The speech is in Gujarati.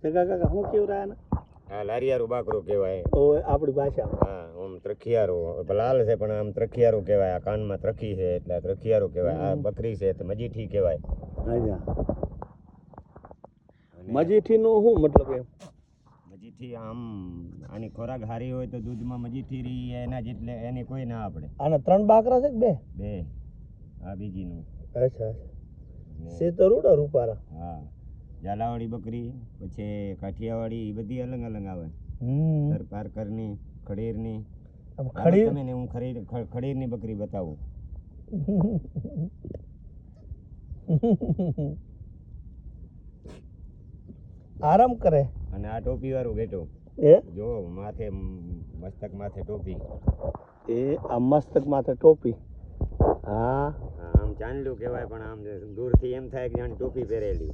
જગા કાકા શું કેવું રહ્યા ને આ લારિયારું બાકરું કહેવાય. ઓય આપણી ભાષામાં હા આમ ત્રખિયારું લાલ છે પણ આમ ત્રખિયારું કહેવાય. આ કાનમાં ત્રખી છે એટલે ત્રખિયારું કહેવાય. આ બકરી છે તો મજીઠી કહેવાય. અચ્છા મજીઠીનું શું મતલબ એમ મજીઠી આમ આની ખોરાક સારી હોય તો દૂધમાં મજીઠી રહી એના જેટલે એની કોઈ ના આપણે. આના 3 બાકરા છે કે 2? બે આ બીજીનું. અચ્છા છે તો રૂડા રૂપારા. હા ઝાલાવાળી બકરી પછી કાઠિયાવાડી એ બધી અલગ અલગ આવે. પારકરની ખડીરની તમે ને હું ખડીરની બકરી બતાવું. આરામ કરે. અને આ ટોપી વાળું બેઠો એ જો માથે મસ્તક માથે ટોપી. એ આ મસ્તક માથે ટોપી. હા આમ ચાંદલું કહેવાય પણ આમ દૂરથી એમ થાય કે જાણે ટોપી પહેરેલી.